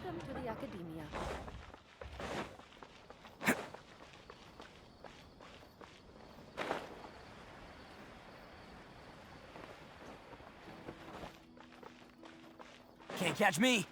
Welcome to the Academia. Can't catch me!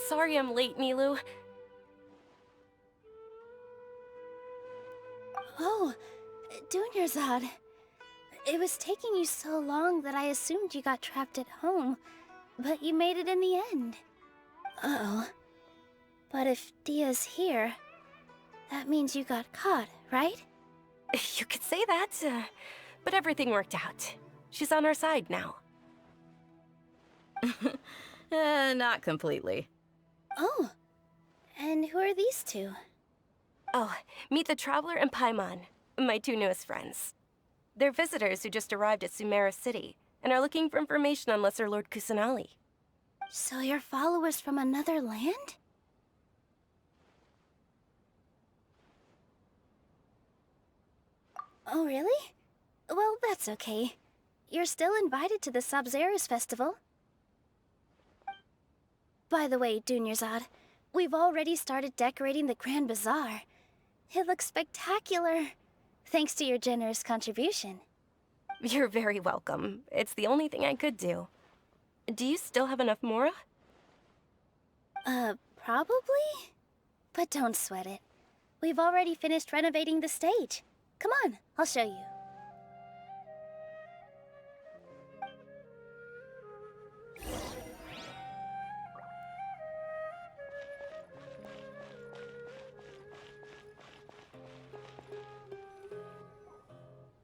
Sorry I'm late, Nilu. Oh, Dunyarzad. It was taking you so long that I assumed you got trapped at home, but you made it in the end. Uh-oh. But if Dia's here, that means you got caught, right? You could say that, but everything worked out. She's on our side now. Not completely. Oh, and who are these two? Oh, meet the Traveler and Paimon, my two newest friends. They're visitors who just arrived at Sumeru City and are looking for information on Lesser Lord Kusanali. So you're followers from another land? Oh, really? Well, that's okay. You're still invited to the Sabzeruz Festival. By the way, Dunyarzad, we've already started decorating the Grand Bazaar. It looks spectacular, thanks to your generous contribution. You're very welcome. It's the only thing I could do. Do you still have enough Mora? Probably? But don't sweat it. We've already finished renovating the stage. Come on, I'll show you.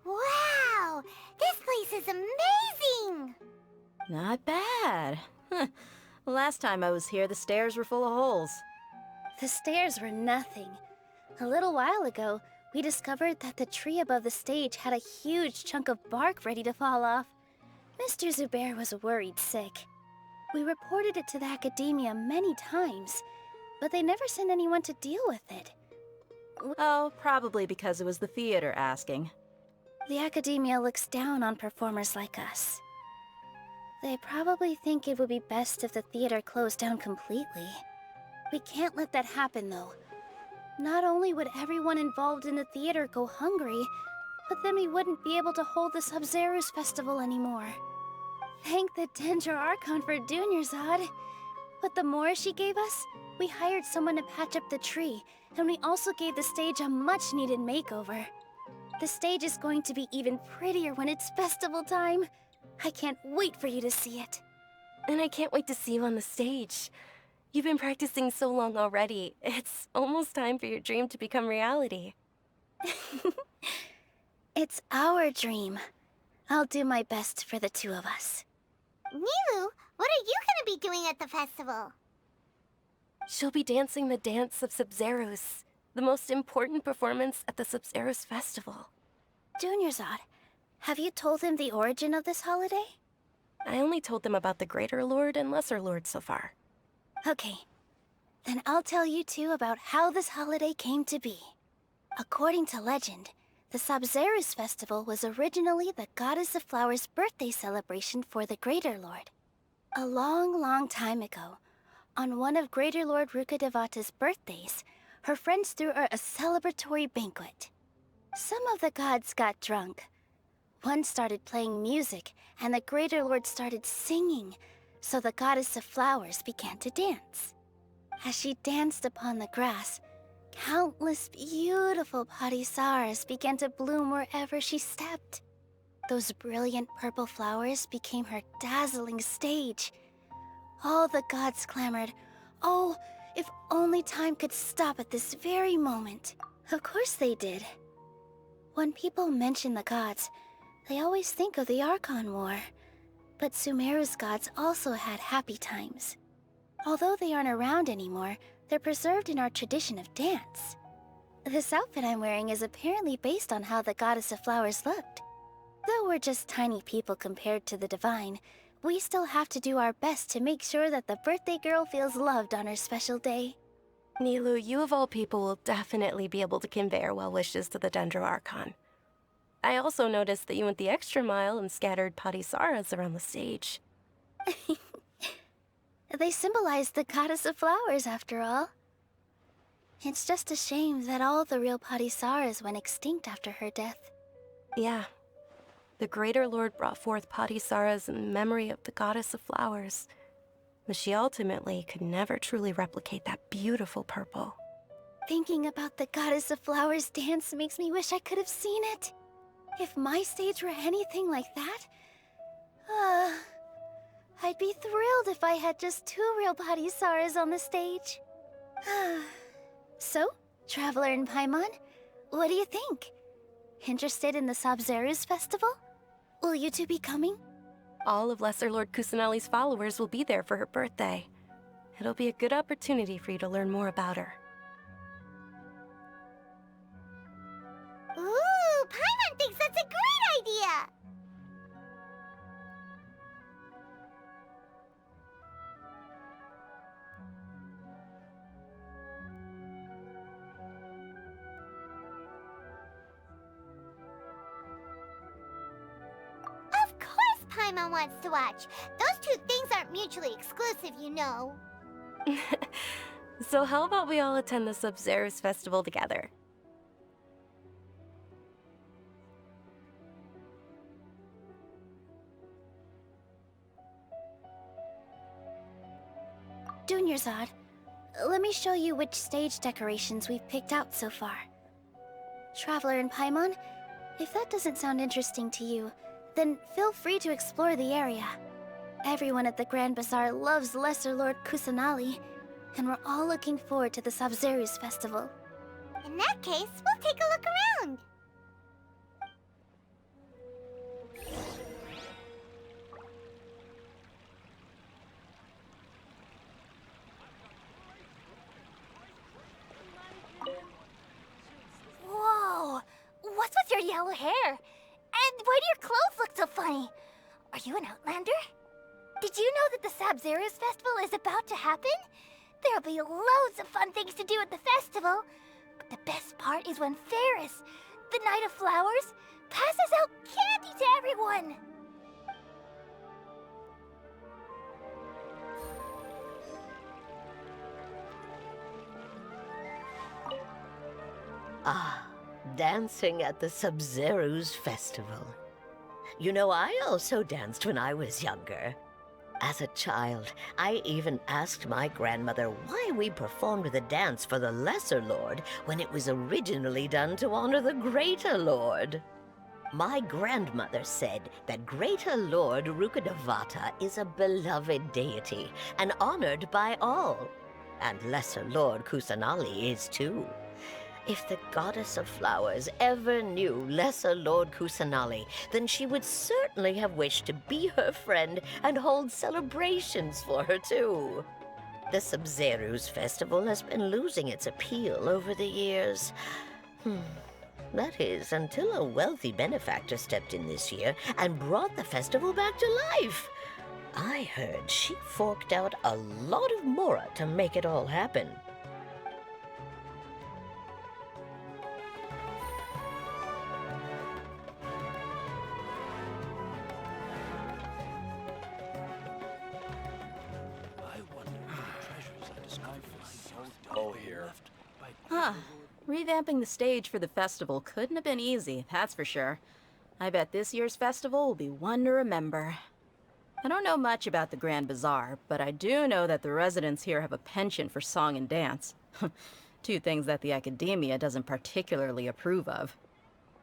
Wow! This place is amazing! Not bad. Last time I was here, the stairs were full of holes. The stairs were nothing. A little while ago, we discovered that the tree above the stage had a huge chunk of bark ready to fall off. Mr. Zubair was worried sick. We reported it to the Academia many times, but they never sent anyone to deal with it. Oh, probably because it was the theater asking. The Academia looks down on performers like us. They probably think it would be best if the theater closed down completely. We can't let that happen, though. Not only would everyone involved in the theater go hungry, but then we wouldn't be able to hold the Sabzeruz Festival anymore. Thank the Sumeru Archon for Dunyarzad. But the more she gave us, we hired someone to patch up the tree, and we also gave the stage a much-needed makeover. The stage is going to be even prettier when it's festival time. I can't wait for you to see it. And I can't wait to see you on the stage. You've been practicing so long already. It's almost time for your dream to become reality. It's our dream. I'll do my best for the two of us. Nilu, what are you gonna be doing at the festival? She'll be dancing the dance of Sabzeruz, the most important performance at the Sabzeruz Festival. Dunyarzad, have you told him the origin of this holiday? I only told them about the Greater Lord and Lesser Lord so far. Okay. Then I'll tell you two about how this holiday came to be. According to legend, the Sabzeruz Festival was originally the Goddess of Flowers' birthday celebration for the Greater Lord. A long, long time ago, on one of Greater Lord Rukkhadevata's birthdays, her friends threw her a celebratory banquet. Some of the gods got drunk. One started playing music, and the Greater Lord started singing, so the Goddess of Flowers began to dance. As she danced upon the grass, countless beautiful parisaras began to bloom wherever she stepped. Those brilliant purple flowers became her dazzling stage. All the gods clamored, "Oh, if only time could stop at this very moment." Of course they did. When people mention the gods, They always think of the Archon War, but Sumeru's gods also had happy times. Although they aren't around anymore, they're preserved in our tradition of dance. This outfit I'm wearing is apparently based on how the Goddess of Flowers looked. Though we're just tiny people compared to the Divine, we still have to do our best to make sure that the birthday girl feels loved on her special day. Nilu, you of all people will definitely be able to convey our well wishes to the Dendro Archon. I also noticed that you went the extra mile and scattered Padisaras around the stage. They symbolize the Goddess of Flowers, after all. It's just a shame that all the real Padisaras went extinct after her death. Yeah. The Greater Lord brought forth Padisaras in memory of the Goddess of Flowers, but she ultimately could never truly replicate that beautiful purple. Thinking about the Goddess of Flowers dance makes me wish I could have seen it. If my stage were anything like that, I'd be thrilled if I had just 2 real Padisaras on the stage. So, Traveler and Paimon, what do you think? Interested in the Sabzeruz festival? Will you two be coming? All of Lesser Lord Kusanali's followers will be there for her birthday. It'll be a good opportunity for you to learn more about her. Ooh, Paimon thinks that's a great idea! Of course Paimon wants to watch. Those two things aren't mutually exclusive, you know. So how about we all attend the Sabzeruz festival together? Dunyarzad, let me show you which stage decorations we've picked out so far. Traveler and Paimon, if that doesn't sound interesting to you, then feel free to explore the area. Everyone at the Grand Bazaar loves Lesser Lord Kusanali, and we're all looking forward to the Sabzeruz festival. In that case, we'll take a look around. Whoa! What's with your yellow hair? And why do your clothes look so funny? Are you an Outlander? Did you know that the Sabzeruz festival is about to happen? There'll be loads of fun things to do at the festival. But the best part is when Ferris, the Knight of Flowers, passes out candy to everyone. Ah, dancing at the Sumeru's festival. You know, I also danced when I was younger. As a child, I even asked my grandmother why we performed the dance for the Lesser Lord when it was originally done to honor the Greater Lord. My grandmother said that Greater Lord Rukkhadevata is a beloved deity and honored by all. And Lesser Lord Kusanali is too. If the Goddess of Flowers ever knew Lesser Lord Kusanali, then she would certainly have wished to be her friend and hold celebrations for her too. The Sabzeruz festival has been losing its appeal over the years. That is, until a wealthy benefactor stepped in this year and brought the festival back to life. I heard she forked out a lot of mora to make it all happen. Huh. Revamping the stage for the festival couldn't have been easy, that's for sure. I bet this year's festival will be one to remember. I don't know much about the Grand Bazaar, but I do know that the residents here have a penchant for song and dance. 2 things that the academia doesn't particularly approve of.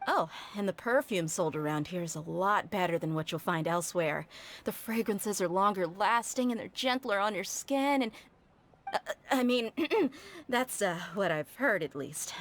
Oh, and the perfume sold around here is a lot better than what you'll find elsewhere. The fragrances are longer lasting and they're gentler on your skin and... I mean, that's what I've heard at least.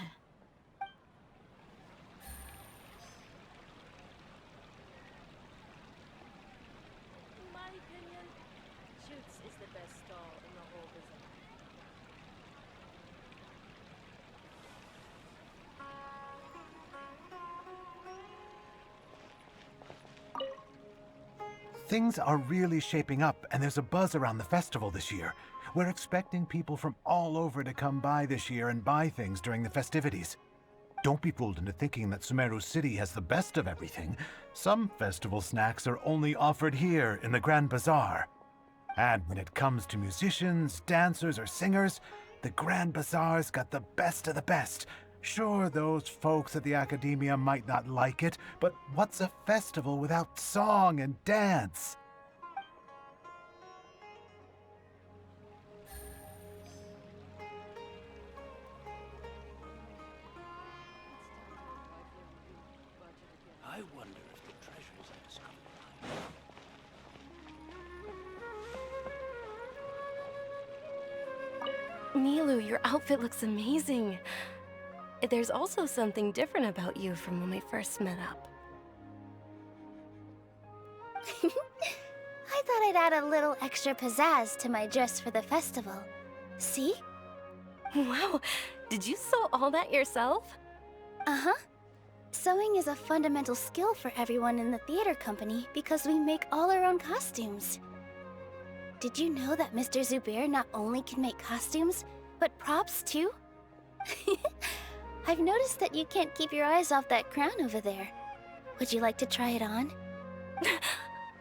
Things are really shaping up, and there's a buzz around the festival this year. We're expecting people from all over to come by this year and buy things during the festivities. Don't be fooled into thinking that Sumeru City has the best of everything. Some festival snacks are only offered here in the Grand Bazaar. And when it comes to musicians, dancers, or singers, the Grand Bazaar's got the best of the best. Sure, those folks at the Academia might not like it, but what's a festival without song and dance? I wonder if the treasures I discovered. Milu, your outfit looks amazing. There's also something different about you from when we first met up. I thought I'd add a little extra pizzazz to my dress for the festival. See? Wow, did you sew all that yourself? Uh-huh. Sewing is a fundamental skill for everyone in the theater company because we make all our own costumes. Did you know that Mr. Zubair not only can make costumes, but props too? I've noticed that you can't keep your eyes off that crown over there. Would you like to try it on?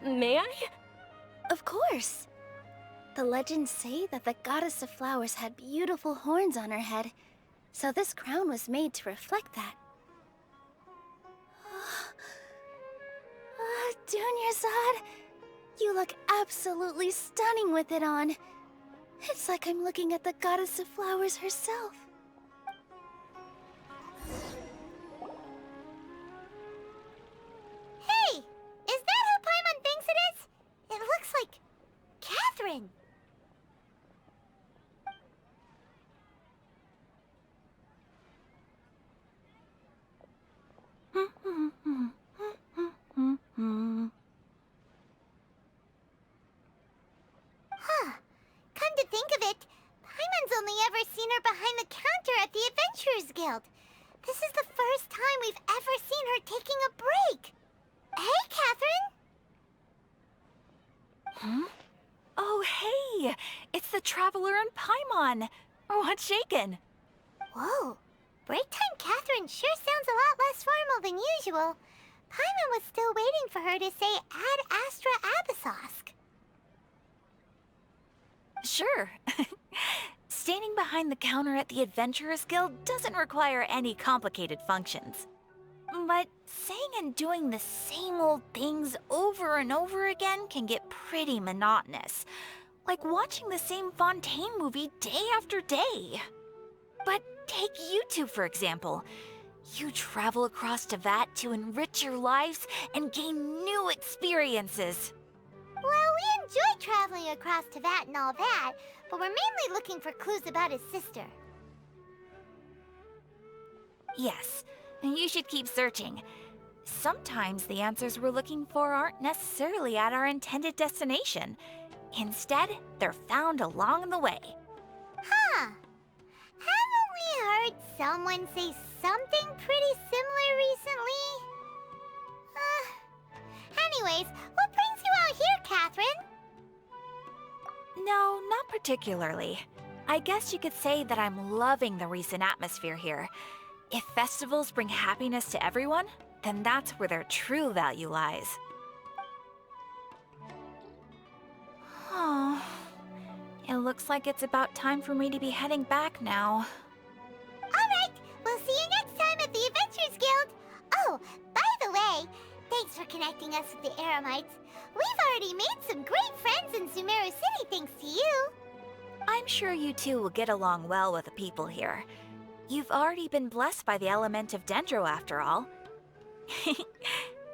May I? Of course! The legends say that the Goddess of Flowers had beautiful horns on her head, so this crown was made to reflect that. Dunyarzad, you look absolutely stunning with it on. It's like I'm looking at the Goddess of Flowers herself. Hey! Is that who Paimon thinks it is? It looks like Catherine. Huh. Come to think of it, Paimon's only ever seen her behind the counter at the Adventurers Guild. This is the first time we've ever seen her taking a break. Hey, Catherine! Huh? Oh, hey! It's the Traveler and Paimon! What's shaken? Whoa. Break time Catherine sure sounds a lot less formal than usual. Paimon was still waiting for her to say Ad Astra Abyssosque. Sure. Standing behind the counter at the Adventurers Guild doesn't require any complicated functions. But saying and doing the same old things over and over again can get pretty monotonous. Like watching the same Fontaine movie day after day. But take you two, for example. You travel across Teyvat to enrich your lives and gain new experiences. Well, we enjoy traveling across Teyvat and all that, but we're mainly looking for clues about his sister. Yes, and you should keep searching. Sometimes the answers we're looking for aren't necessarily at our intended destination. Instead, they're found along the way. Huh. Haven't we heard someone say something pretty similar recently? Anyways, what brings you out here, Catherine? No, not particularly. I guess you could say that I'm loving the recent atmosphere here. If festivals bring happiness to everyone, then that's where their true value lies. Oh, it looks like it's about time for me to be heading back now. Alright, we'll see you next time at the Adventurers Guild. Oh, by the way, thanks for connecting us with the Eremites. We've already made some great friends in Sumeru City thanks to you. I'm sure you two will get along well with the people here. You've already been blessed by the element of Dendro after all.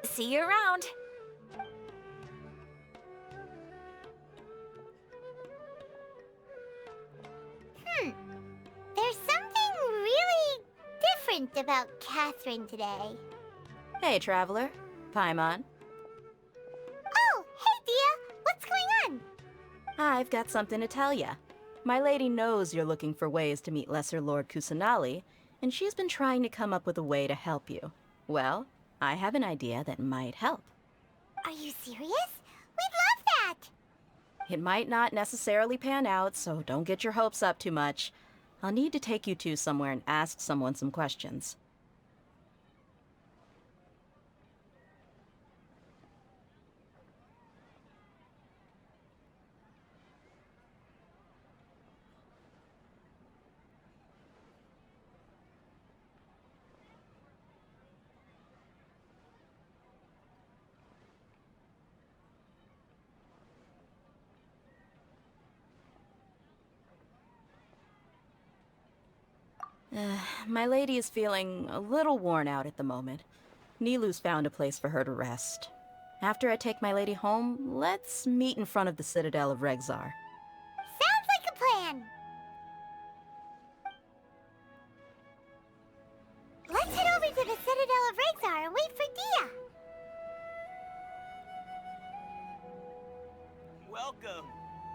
See you around. There's something really different about Catherine today. Hey, Traveler. Paimon. Oh, hey, Dia! What's going on? I've got something to tell ya. My lady knows you're looking for ways to meet Lesser Lord Kusanali, and she's been trying to come up with a way to help you. Well, I have an idea that might help. Are you serious? We've It might not necessarily pan out, so don't get your hopes up too much. I'll need to take you two somewhere and ask someone some questions. My lady is feeling a little worn out at the moment. Nilu's found a place for her to rest. After I take my lady home, let's meet in front of the Citadel of Regzar. Sounds like a plan. Let's head over to the Citadel of Regzar and wait for Dia. Welcome.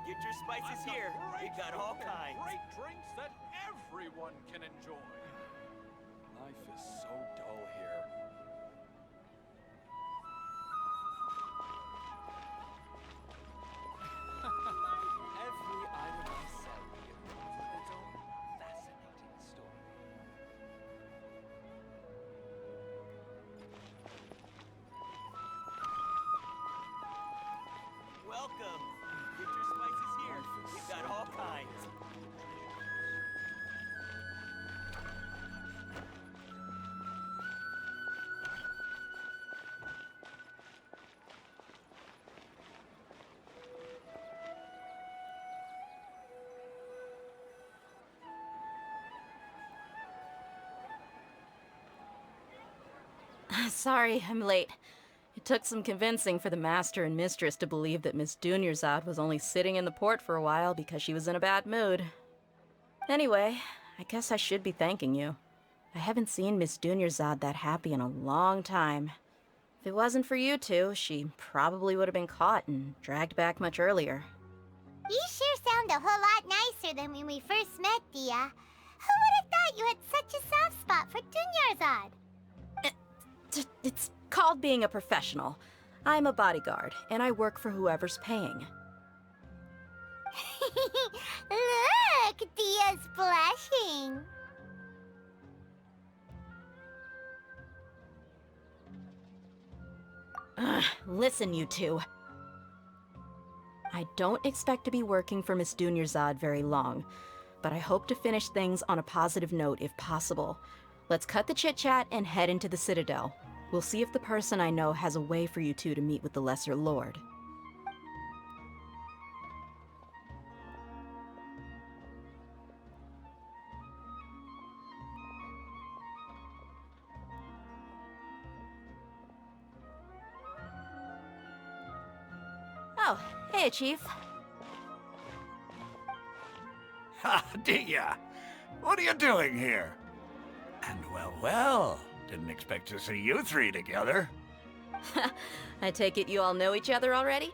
Get your spices here. We got all kinds. Great drinks that everyone can enjoy. Life is so dull here. Every item I sell here comes with its own fascinating story. Welcome. Get your spices here. We got all kinds. Sorry, I'm late. It took some convincing for the master and mistress to believe that Miss Dunyarzad was only sitting in the port for a while because she was in a bad mood. Anyway, I guess I should be thanking you. I haven't seen Miss Dunyarzad that happy in a long time. If it wasn't for you two, she probably would have been caught and dragged back much earlier. You sure sound a whole lot nicer than when we first met, Dia. Who would have thought you had such a soft spot for Dunyarzad? It's called being a professional. I'm a bodyguard, and I work for whoever's paying. Look, Dia's blushing. Listen, you two. I don't expect to be working for Miss Dunyarzad very long, but I hope to finish things on a positive note if possible. Let's cut the chit-chat and head into the Citadel. We'll see if the person I know has a way for you two to meet with the Lesser Lord. Oh, hey, Chief. Ha, Dia! What are you doing here? And well, didn't expect to see you three together. I take it you all know each other already?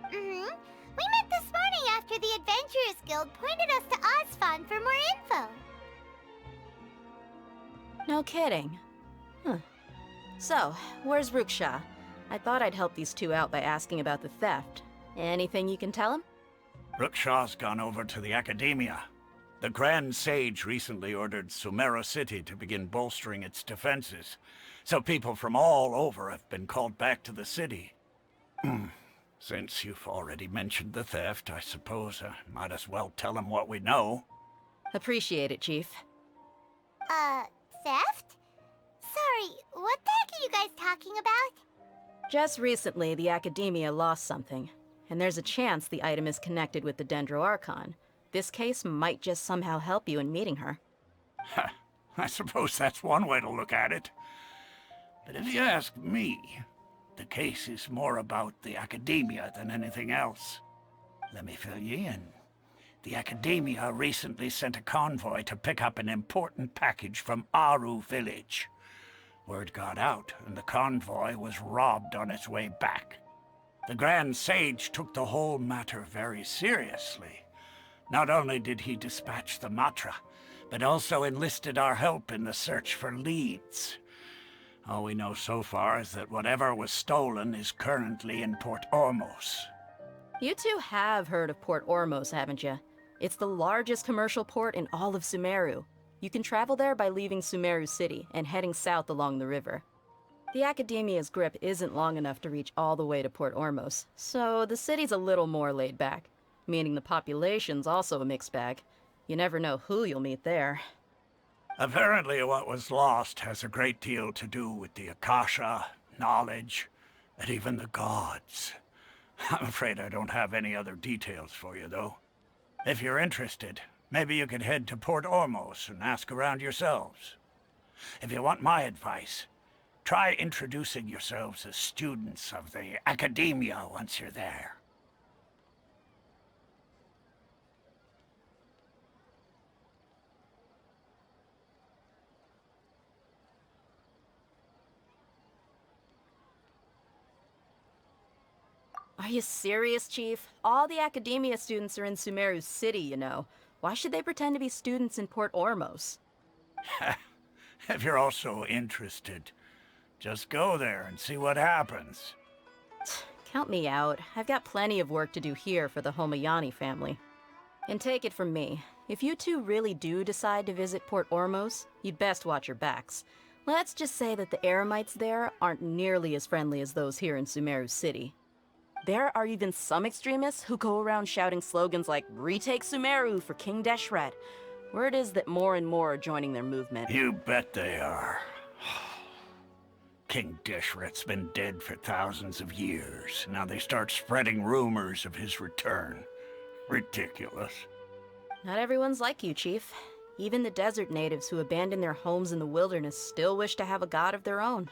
Mm-hmm. We met this morning after the Adventurers Guild pointed us to Osfon for more info. No kidding. Huh. So, where's Ruksha? I thought I'd help these two out by asking about the theft. Anything you can tell him? Rukshaw's gone over to the Academia. The Grand Sage recently ordered Sumeru City to begin bolstering its defenses, so people from all over have been called back to the city. Since you've already mentioned the theft, I suppose I might as well tell him what we know. Appreciate it, Chief. Theft? Sorry, what the heck are you guys talking about? Just recently, the Academia lost something, and there's a chance the item is connected with the Sumeru Archon. This case might just somehow help you in meeting her. I suppose that's one way to look at it. But if you ask me, the case is more about the Academia than anything else. Let me fill you in. The Academia recently sent a convoy to pick up an important package from Aru village. Word got out, and the convoy was robbed on its way back. The Grand Sage took the whole matter very seriously. Not only did he dispatch the Matra, but also enlisted our help in the search for leads. All we know so far is that whatever was stolen is currently in Port Ormos. You two have heard of Port Ormos, haven't you? It's the largest commercial port in all of Sumeru. You can travel there by leaving Sumeru City and heading south along the river. The Academia's grip isn't long enough to reach all the way to Port Ormos, so the city's a little more laid back, meaning the population's also a mixed bag. You never know who you'll meet there. Apparently what was lost has a great deal to do with the Akasha, knowledge, and even the gods. I'm afraid I don't have any other details for you, though. If you're interested, maybe you could head to Port Ormos and ask around yourselves. If you want my advice, try introducing yourselves as students of the Academia once you're there. Are you serious, Chief? All the Academia students are in Sumeru City, you know. Why should they pretend to be students in Port Ormos? If you're also interested, just go there and see what happens. Count me out. I've got plenty of work to do here for the Homayani family. And take it from me, if you two really do decide to visit Port Ormos, you'd best watch your backs. Let's just say that the Eremites there aren't nearly as friendly as those here in Sumeru City. There are even some extremists who go around shouting slogans like, "Retake Sumeru for King Deshret." Word is that more and more are joining their movement. You bet they are. King Deshret's been dead for thousands of years. Now they start spreading rumors of his return. Ridiculous. Not everyone's like you, Chief. Even the desert natives who abandoned their homes in the wilderness still wish to have a god of their own.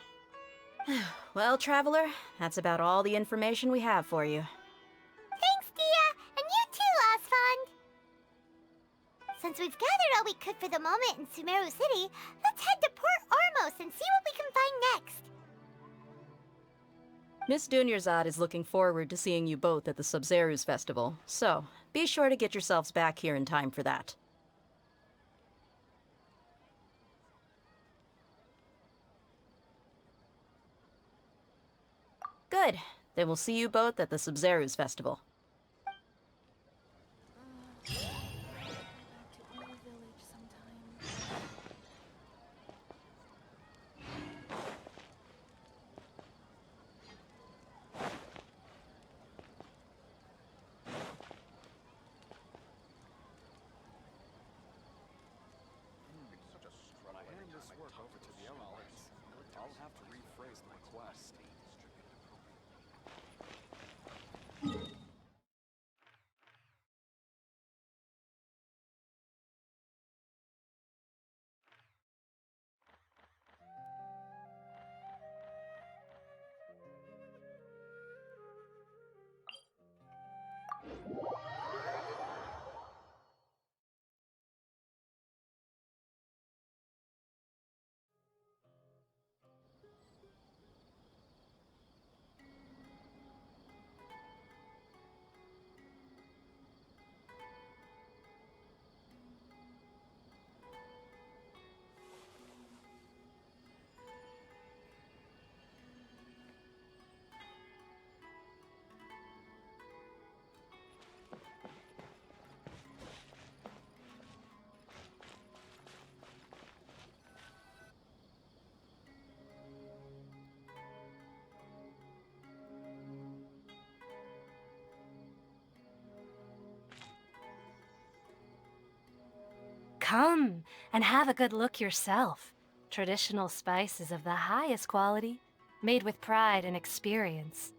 Well, Traveler, that's about all the information we have for you. Thanks, Dia, and you too, Osfond. Since we've gathered all we could for the moment in Sumeru City, let's head to Port Ormos and see what we can find next. Miss Dunyarzad is looking forward to seeing you both at the Sub-Zerus Festival, so be sure to get yourselves back here in time for that. Good. Then we'll see you both at the Sub-Zerus Festival. When I hand this work over to the Emeralds, I'll have to rephrase my quest. Come and have a good look yourself. Traditional spices of the highest quality, made with pride and experience.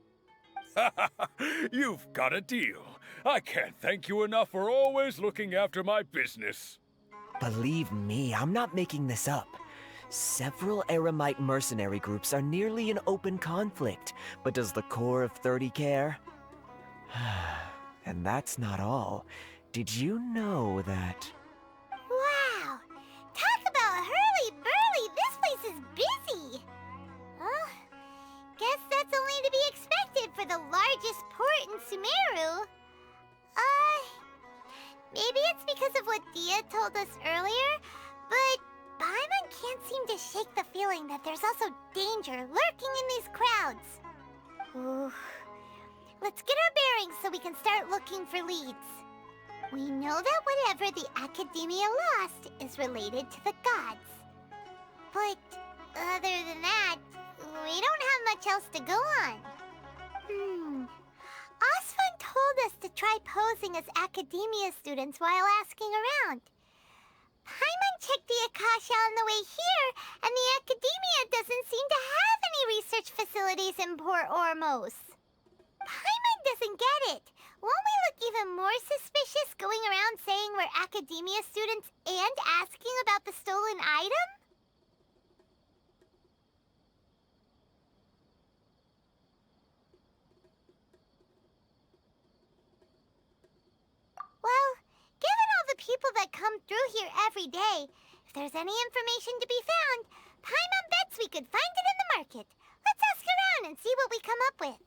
You've got a deal. I can't thank you enough for always looking after my business. Believe me, I'm not making this up. Several Eremite mercenary groups are nearly in open conflict, but does the core of 30 care? And that's not all. Did you know that... Wow! Talk about hurly-burly! This place is busy! Guess that's only to be expected for the largest port in Sumeru. Maybe it's because of what Dia told us earlier, but Paimon can't seem to shake the feeling that there's also danger lurking in these crowds. Ooh. Let's get our bearings so we can start looking for leads. We know that whatever the Academia lost is related to the gods. But other than that, we don't have much else to go on. Osfun told us to try posing as Academia students while asking around. Paimon checked the Akasha on the way here, and the Academia doesn't seem to have any research facilities in Port Ormos. Paimon doesn't get it. Won't we look even more suspicious going around saying we're Academia students and asking about the stolen item? Well, given all the people that come through here every day, if there's any information to be found, Paimon bets we could find it in the market. Let's ask around and see what we come up with.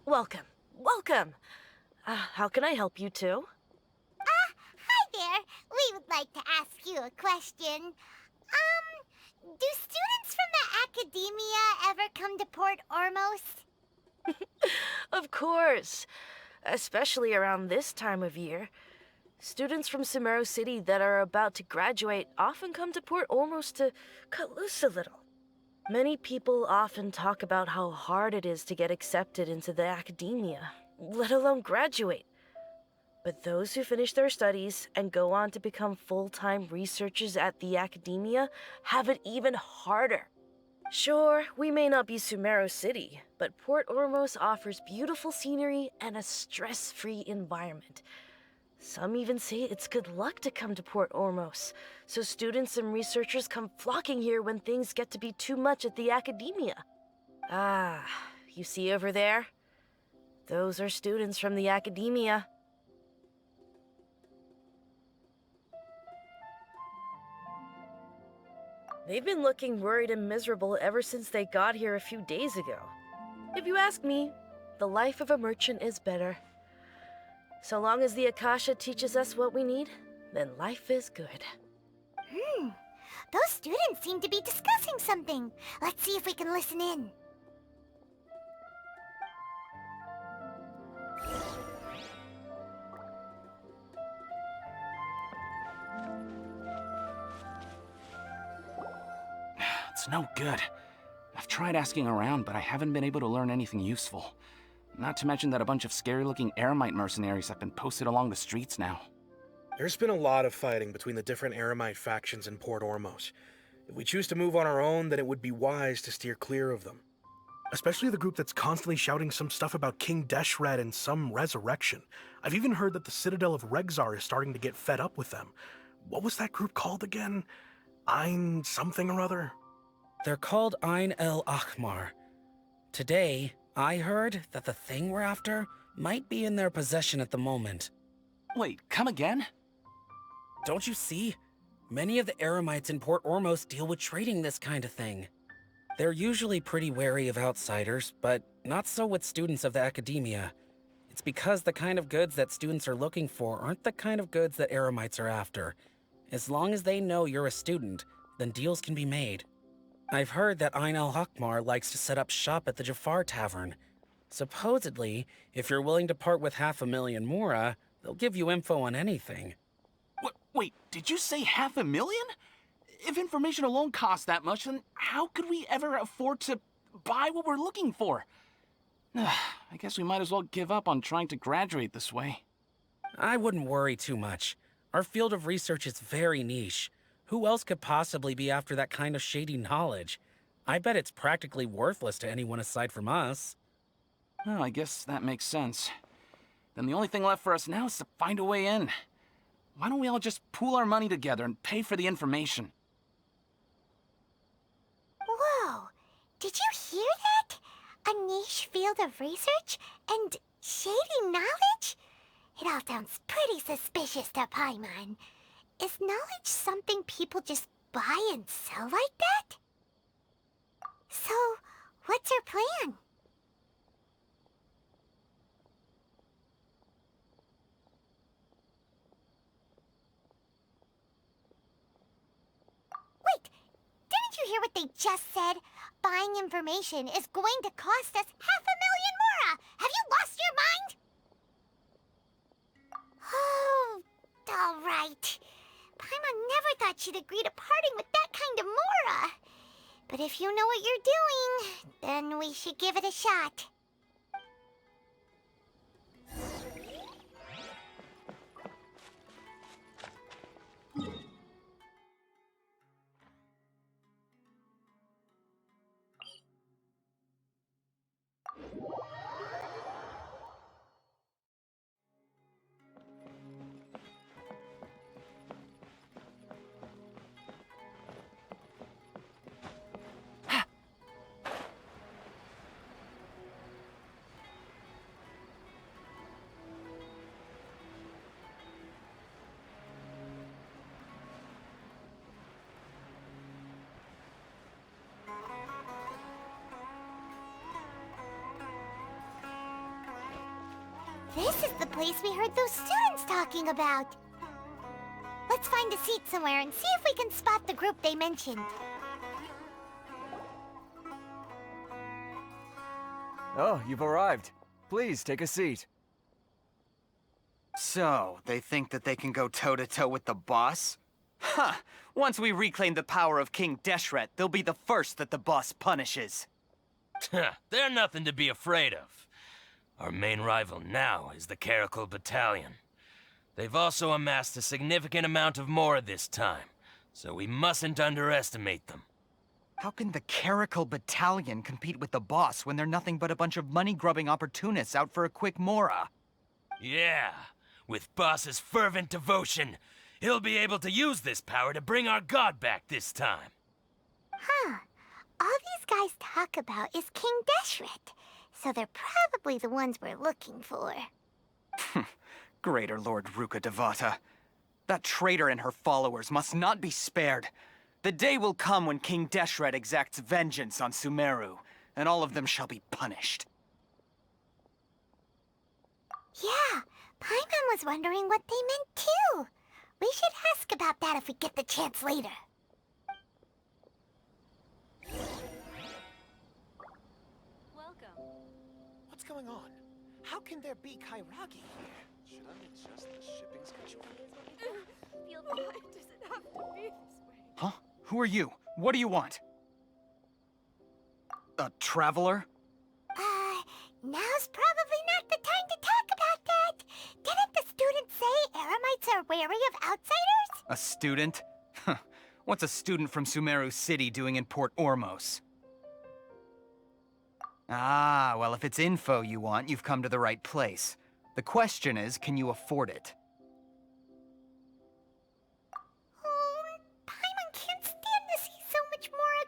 Welcome. Welcome. How can I help you too? Hi there. We would like to ask you a question. Do students from the Academia ever come to Port Ormos? Of course. Especially around this time of year. Students from Sumeru City that are about to graduate often come to Port Ormos to cut loose a little. Many people often talk about how hard it is to get accepted into the Academia, let alone graduate. But those who finish their studies and go on to become full-time researchers at the Academia have it even harder. Sure, we may not be Sumeru City, but Port Ormos offers beautiful scenery and a stress-free environment. Some even say it's good luck to come to Port Ormos, so students and researchers come flocking here when things get to be too much at the Academia. Ah, you see over there? Those are students from the Academia. They've been looking worried and miserable ever since they got here a few days ago. If you ask me, the life of a merchant is better. So long as the Akasha teaches us what we need, then life is good. Those students seem to be discussing something. Let's see if we can listen in. It's no good. I've tried asking around, but I haven't been able to learn anything useful. Not to mention that a bunch of scary-looking Eremite mercenaries have been posted along the streets now. There's been a lot of fighting between the different Eremite factions in Port Ormos. If we choose to move on our own, then it would be wise to steer clear of them. Especially the group that's constantly shouting some stuff about King Deshred and some resurrection. I've even heard that the Citadel of Regzar is starting to get fed up with them. What was that group called again? Ein something or other? They're called Ein El Akhmar. Today, I heard that the thing we're after might be in their possession at the moment. Wait, come again? Don't you see? Many of the Eremites in Port Ormos deal with trading this kind of thing. They're usually pretty wary of outsiders, but not so with students of the Academia. It's because the kind of goods that students are looking for aren't the kind of goods that Eremites are after. As long as they know you're a student, then deals can be made. I've heard that Ein El Hakmar likes to set up shop at the Jafar Tavern. Supposedly, if you're willing to part with 500,000 Mora, they'll give you info on anything. Wait, did you say 500,000? If information alone costs that much, then how could we ever afford to buy what we're looking for? I guess we might as well give up on trying to graduate this way. I wouldn't worry too much. Our field of research is very niche. Who else could possibly be after that kind of shady knowledge? I bet it's practically worthless to anyone aside from us. Oh, I guess that makes sense. Then the only thing left for us now is to find a way in. Why don't we all just pool our money together and pay for the information? Whoa! Did you hear that? A niche field of research and shady knowledge? It all sounds pretty suspicious to Paimon. Is knowledge something people just buy and sell like that? So, what's our plan? you hear what they just said? Buying information is going to cost us 500,000 mora! Have you lost your mind? Oh, all right. Paimon never thought she'd agree to parting with that kind of mora. But if you know what you're doing, then we should give it a shot. This is the place we heard those students talking about. Let's find a seat somewhere and see if we can spot the group they mentioned. Oh, you've arrived. Please, take a seat. So, they think that they can go toe-to-toe with the boss? Huh! Once we reclaim the power of King Deshret, they'll be the first that the boss punishes. They're nothing to be afraid of. Our main rival now is the Caracal Battalion. They've also amassed a significant amount of mora this time, so we mustn't underestimate them. How can the Caracal Battalion compete with the boss when they're nothing but a bunch of money-grubbing opportunists out for a quick mora? Yeah, with boss's fervent devotion, he'll be able to use this power to bring our god back this time. Huh. All these guys talk about is King Deshret, so they're probably the ones we're looking for. Greater Lord Ruka Devata. That traitor and her followers must not be spared. The day will come when King Deshret exacts vengeance on Sumeru, and all of them shall be punished. Yeah, Paimon was wondering what they meant too. We should ask about that if we get the chance later. Welcome. What's going on? How can there be Kairagi here? Should I adjust the shipping schedule? Why does it have to be this way? Huh? Who are you? What do you want? A traveler? Now's probably not the time to talk about that. Didn't the students say Eremites are wary of outsiders? A student? Huh. What's a student from Sumeru City doing in Port Ormos? Ah, well, if it's info you want, you've come to the right place. The question is, can you afford it? Oh, Paimon can't stand to see so much more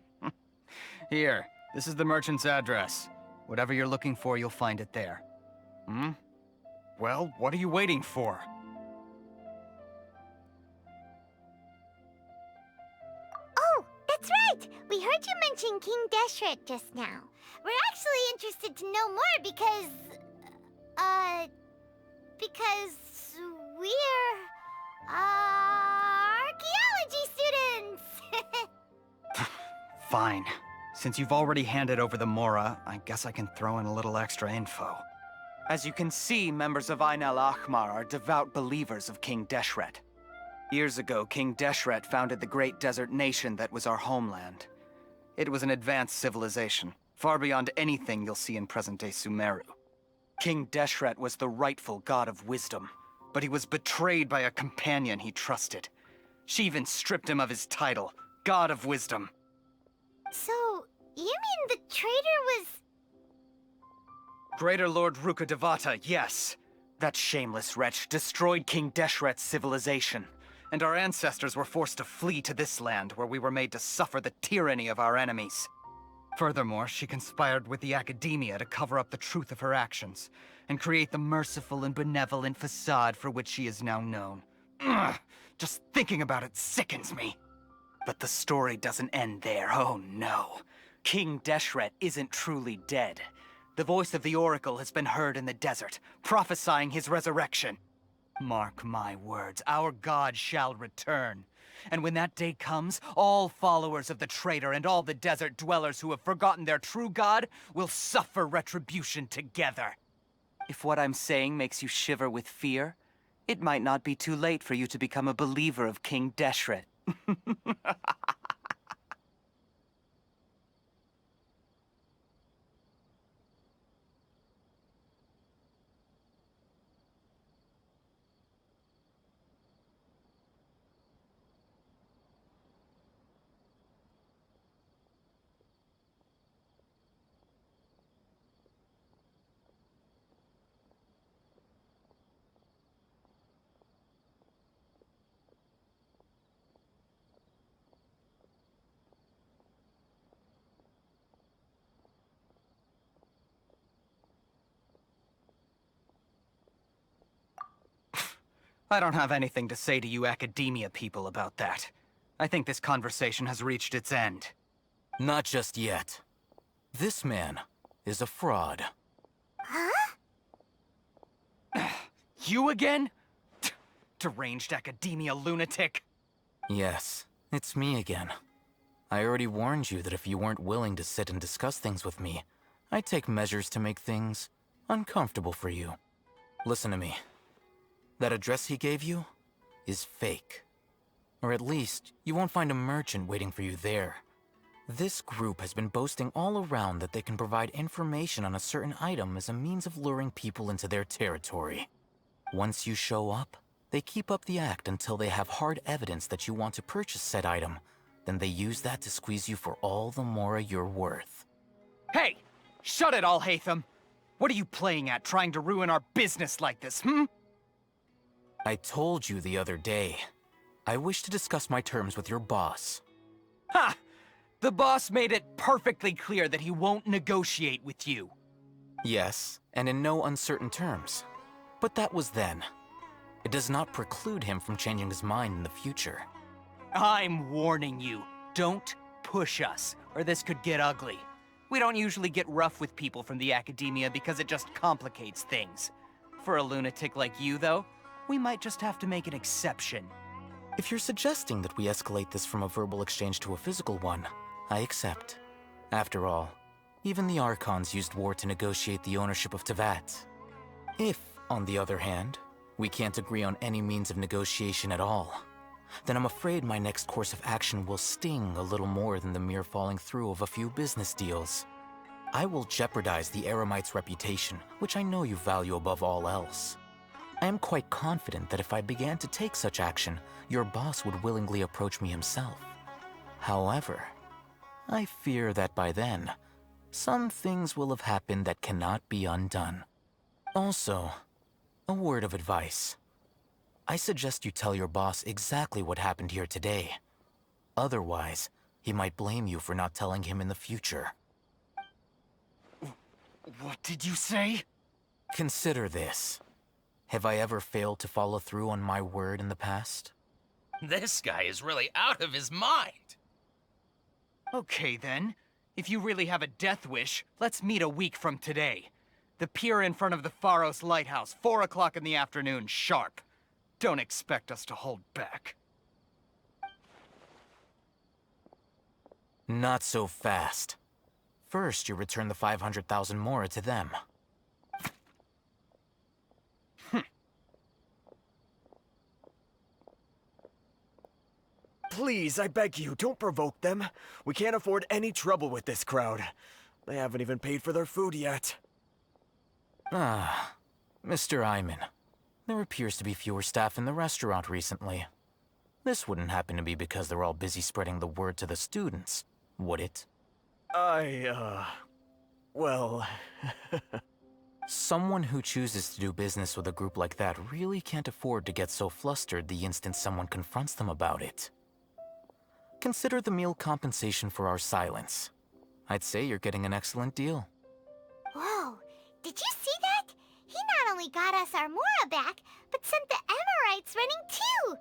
go. Here, this is the merchant's address. Whatever you're looking for, you'll find it there. Hmm? Well, what are you waiting for? Oh, that's right! We heard you mention King Deshret just now. We're actually interested to know more because we're, archaeology students! Fine. Since you've already handed over the mora, I guess I can throw in a little extra info. As you can see, members of Ain al-Ahmar are devout believers of King Deshret. Years ago, King Deshret founded the great desert nation that was our homeland. It was an advanced civilization, far beyond anything you'll see in present-day Sumeru. King Deshret was the rightful god of wisdom, but he was betrayed by a companion he trusted. She even stripped him of his title, God of Wisdom. So, you mean the traitor was... Greater Lord Ruka Devata, yes. That shameless wretch destroyed King Deshret's civilization, and our ancestors were forced to flee to this land where we were made to suffer the tyranny of our enemies. Furthermore, she conspired with the Academia to cover up the truth of her actions, and create the merciful and benevolent facade for which she is now known. Ugh, just thinking about it sickens me. But the story doesn't end there, oh no. King Deshret isn't truly dead. The voice of the Oracle has been heard in the desert, prophesying his resurrection. Mark my words, our god shall return. And when that day comes, all followers of the traitor and all the desert dwellers who have forgotten their true god will suffer retribution together. If what I'm saying makes you shiver with fear, it might not be too late for you to become a believer of King Deshret. I don't have anything to say to you academia people about that. I think this conversation has reached its end. Not just yet. This man is a fraud. Huh? You again? Deranged academia lunatic. Yes, it's me again. I already warned you that if you weren't willing to sit and discuss things with me, I'd take measures to make things uncomfortable for you. Listen to me. That address he gave you is fake. Or at least, you won't find a merchant waiting for you there. This group has been boasting all around that they can provide information on a certain item as a means of luring people into their territory. Once you show up, they keep up the act until they have hard evidence that you want to purchase said item. Then they use that to squeeze you for all the more you're worth. Hey! Shut it all, Hatham! What are you playing at, trying to ruin our business like this, hmm? I told you the other day. I wish to discuss my terms with your boss. Ha! The boss made it perfectly clear that he won't negotiate with you. Yes, and in no uncertain terms. But that was then. It does not preclude him from changing his mind in the future. I'm warning you. Don't push us, or this could get ugly. We don't usually get rough with people from the academia because it just complicates things. For a lunatic like you, though, we might just have to make an exception. If you're suggesting that we escalate this from a verbal exchange to a physical one, I accept. After all, even the Archons used war to negotiate the ownership of Tevat. If, on the other hand, we can't agree on any means of negotiation at all, then I'm afraid my next course of action will sting a little more than the mere falling through of a few business deals. I will jeopardize the Eremite's reputation, which I know you value above all else. I am quite confident that if I began to take such action, your boss would willingly approach me himself. However, I fear that by then, some things will have happened that cannot be undone. Also, a word of advice. I suggest you tell your boss exactly what happened here today. Otherwise, he might blame you for not telling him in the future. What did you say? Consider this. Have I ever failed to follow through on my word in the past? This guy is really out of his mind. Okay then. If you really have a death wish, let's meet a week from today. The pier in front of the Pharos Lighthouse, 4 o'clock in the afternoon, sharp. Don't expect us to hold back. Not so fast. First, you return the 500,000 more to them. Please, I beg you, don't provoke them. We can't afford any trouble with this crowd. They haven't even paid for their food yet. Ah, Mr. Iman. There appears to be fewer staff in the restaurant recently. This wouldn't happen to be because they're all busy spreading the word to the students, would it? Well... Someone who chooses to do business with a group like that really can't afford to get so flustered the instant someone confronts them about it. Consider the meal compensation for our silence. I'd say you're getting an excellent deal. Whoa, did you see that? He not only got us our Mora back, but sent the Emirites running too!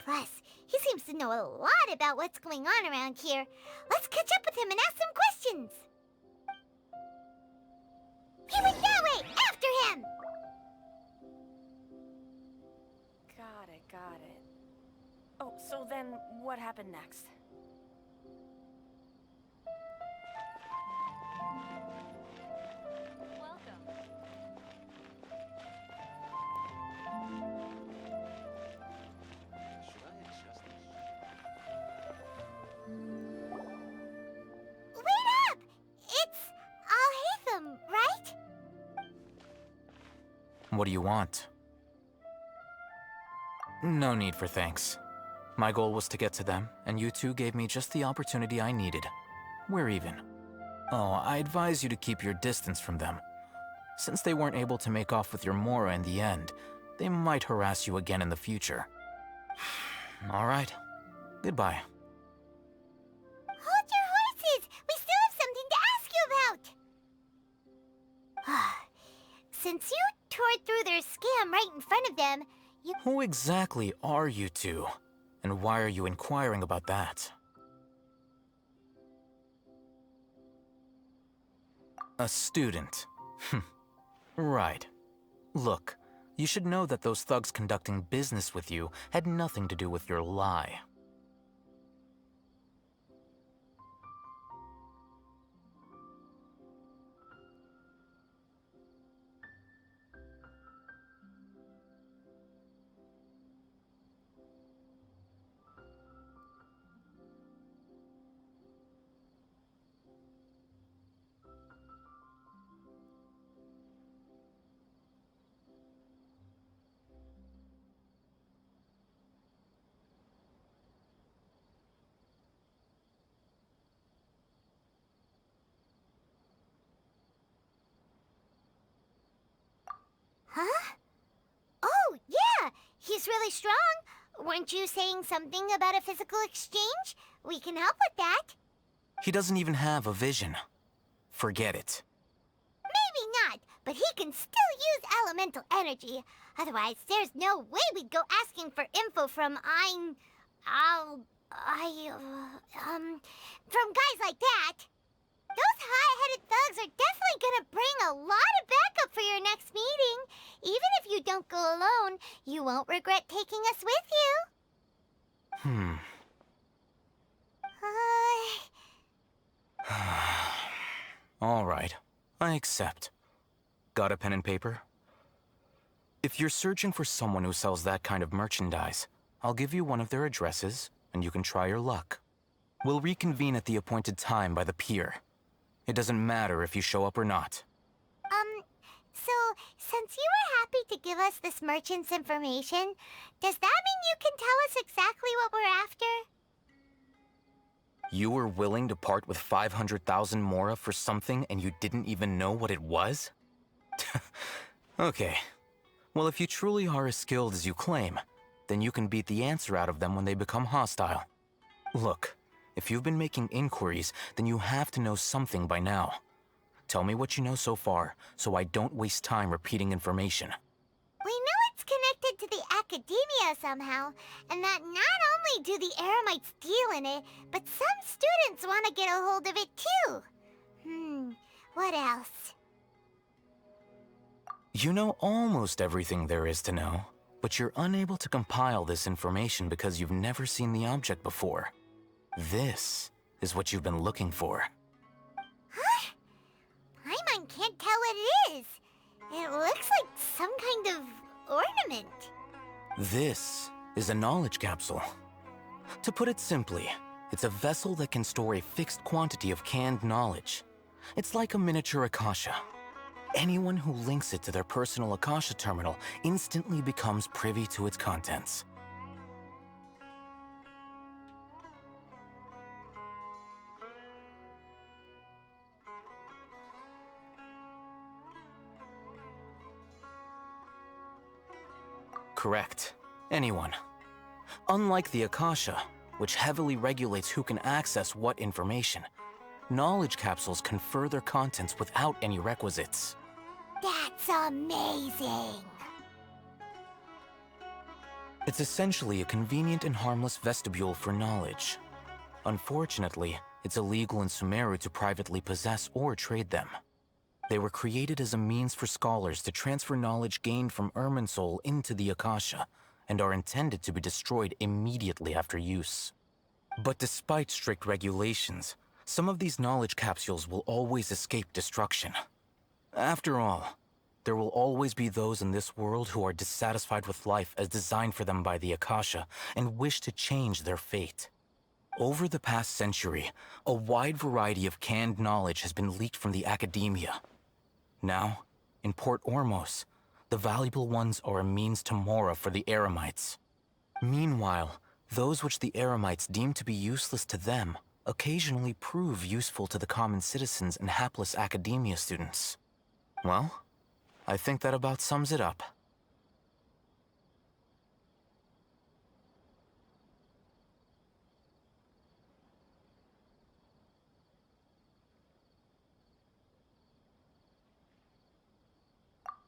Plus, he seems to know a lot about what's going on around here. Let's catch up with him and ask some questions! He went that way! After him! Got it. Oh, so then what happened next? Wait up! It's Alhaitham, right? What do you want? No need for thanks. My goal was to get to them, and you two gave me just the opportunity I needed. We're even. Oh, I advise you to keep your distance from them. Since they weren't able to make off with your Mora in the end, they might harass you again in the future. All right. Goodbye. Hold your horses! We still have something to ask you about! Since you tore through their scam right in front of them, you... Who exactly are you two? And why are you inquiring about that? A student. Right. Look, you should know that those thugs conducting business with you had nothing to do with your lie. Huh? Oh, yeah! He's really strong! Weren't you saying something about a physical exchange? We can help with that. He doesn't even have a vision. Forget it. Maybe not, but he can still use elemental energy. Otherwise, there's no way we'd go asking for info from from guys like that. Those hot-headed thugs are definitely gonna bring a lot of backup for your next meeting. Even if you don't go alone, you won't regret taking us with you. All right, I accept. Got a pen and paper? If you're searching for someone who sells that kind of merchandise, I'll give you one of their addresses, and you can try your luck. We'll reconvene at the appointed time by the pier. It doesn't matter if you show up or not. So, since you were happy to give us this merchant's information, does that mean you can tell us exactly what we're after? You were willing to part with 500,000 Mora for something and you didn't even know what it was? Okay. Well, if you truly are as skilled as you claim, then you can beat the answer out of them when they become hostile. Look, if you've been making inquiries, then you have to know something by now. Tell me what you know so far, so I don't waste time repeating information. We know it's connected to the Academia somehow, and that not only do the Eremites deal in it, but some students want to get a hold of it too. What else? You know almost everything there is to know, but you're unable to compile this information because you've never seen the object before. This is what you've been looking for. Huh? Paimon can't tell what it is. It looks like some kind of ornament. This is a knowledge capsule. To put it simply, it's a vessel that can store a fixed quantity of canned knowledge. It's like a miniature Akasha. Anyone who links it to their personal Akasha terminal instantly becomes privy to its contents. Correct. Anyone. Unlike the Akasha, which heavily regulates who can access what information, knowledge capsules confer their contents without any requisites. That's amazing! It's essentially a convenient and harmless vestibule for knowledge. Unfortunately, it's illegal in Sumeru to privately possess or trade them. They were created as a means for scholars to transfer knowledge gained from Irminsul into the Akasha, and are intended to be destroyed immediately after use. But despite strict regulations, some of these knowledge capsules will always escape destruction. After all, there will always be those in this world who are dissatisfied with life as designed for them by the Akasha and wish to change their fate. Over the past century, a wide variety of canned knowledge has been leaked from the academia. Now, in Port Ormos, the valuable ones are a means to Mora for the Eremites. Meanwhile, those which the Eremites deem to be useless to them occasionally prove useful to the common citizens and hapless academia students. Well, I think that about sums it up.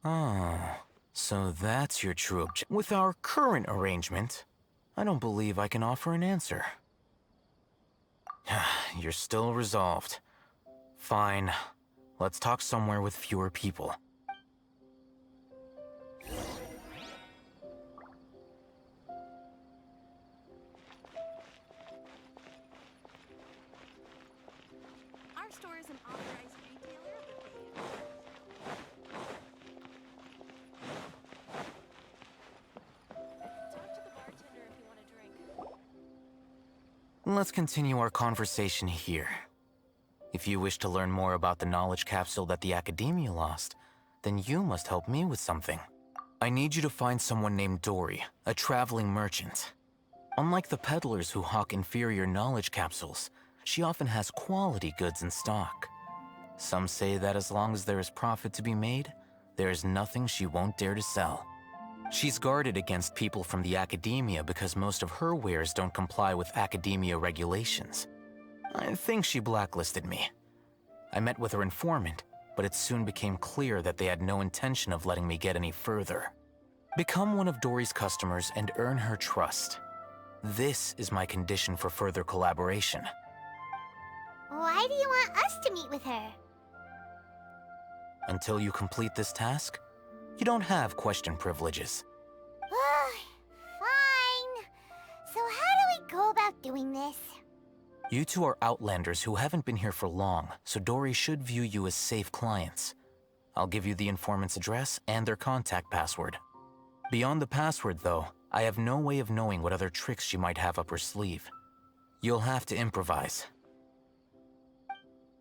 Ah, so that's your true objective. With our current arrangement, I don't believe I can offer an answer. You're still resolved. Fine. Let's talk somewhere with fewer people. Our store is an authorized retailer of the bacon. Talk to the bartender if you want a drink. Let's continue our conversation here. If you wish to learn more about the knowledge capsule that the Academia lost, then you must help me with something. I need you to find someone named Dory, a traveling merchant. Unlike the peddlers who hawk inferior knowledge capsules, she often has quality goods in stock. Some say that as long as there is profit to be made, there is nothing she won't dare to sell. She's guarded against people from the Academia because most of her wares don't comply with Academia regulations. I think she blacklisted me. I met with her informant, but it soon became clear that they had no intention of letting me get any further. Become one of Dory's customers and earn her trust. This is my condition for further collaboration. Why do you want us to meet with her? Until you complete this task, you don't have question privileges. Fine. So how do we go about doing this? You two are outlanders who haven't been here for long, so Dory should view you as safe clients. I'll give you the informant's address and their contact password. Beyond the password, though, I have no way of knowing what other tricks she might have up her sleeve. You'll have to improvise.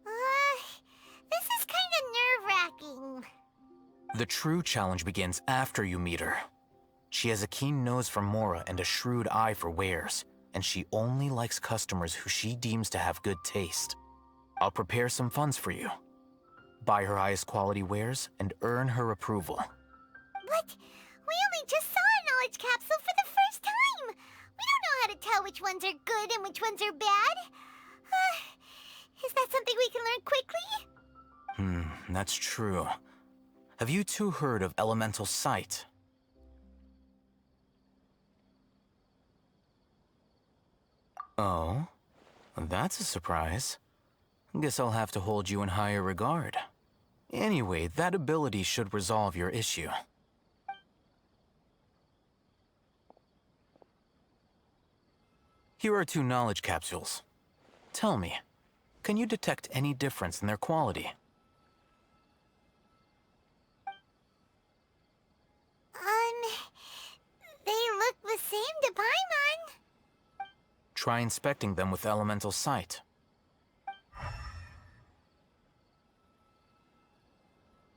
This is kind of nerve-wracking. The true challenge begins after you meet her. She has a keen nose for Mora and a shrewd eye for wares, and she only likes customers who she deems to have good taste. I'll prepare some funds for you. Buy her highest quality wares and earn her approval. But we only just saw a knowledge capsule for the first time. We don't know how to tell which ones are good and which ones are bad. Is that something we can learn quickly? That's true. Have you two heard of elemental sight? Oh, that's a surprise. Guess I'll have to hold you in higher regard. Anyway, that ability should resolve your issue. Here are 2 knowledge capsules. Tell me, can you detect any difference in their quality? They look the same to Paimon. Try inspecting them with elemental sight.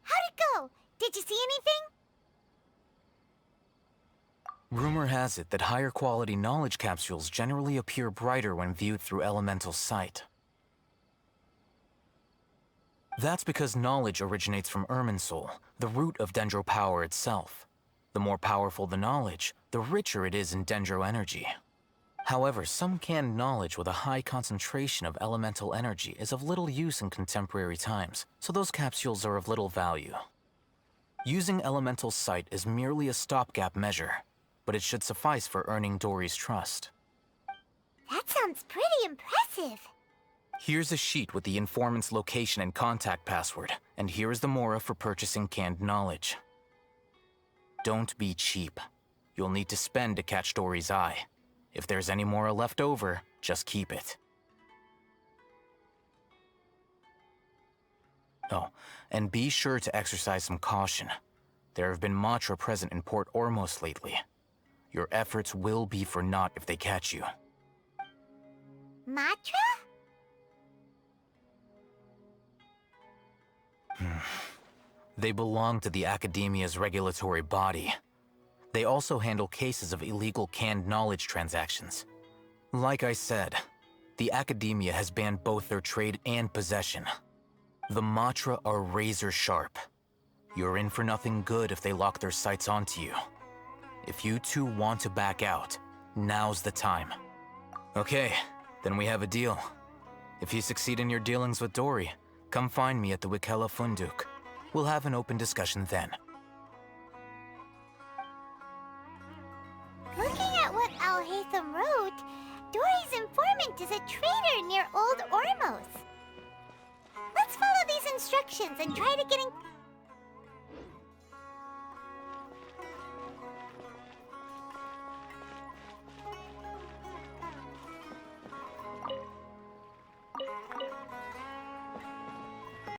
How'd it go? Did you see anything? Rumor has it that higher quality knowledge capsules generally appear brighter when viewed through elemental sight. That's because knowledge originates from Irminsul, the root of Dendro power itself. The more powerful the knowledge, the richer it is in Dendro energy. However, some canned knowledge with a high concentration of elemental energy is of little use in contemporary times, so those capsules are of little value. Using elemental sight is merely a stopgap measure, but it should suffice for earning Dory's trust. That sounds pretty impressive. Here's a sheet with the informant's location and contact password, and here is the Mora for purchasing canned knowledge. Don't be cheap. You'll need to spend to catch Dory's eye. If there's any more left over, just keep it. Oh, and be sure to exercise some caution. There have been Matra present in Port Ormos lately. Your efforts will be for naught if they catch you. Matra? They belong to the Academia's regulatory body. They also handle cases of illegal canned knowledge transactions. Like I said, the Academia has banned both their trade and possession. The Matra are razor sharp. You're in for nothing good if they lock their sights onto you. If you two want to back out, now's the time. Okay, then we have a deal. If you succeed in your dealings with Dory, come find me at the Wikela Funduk. We'll have an open discussion then. Looking at what Al-Haytham wrote, Dory's informant is a traitor near Old Ormos. Let's follow these instructions and try to get in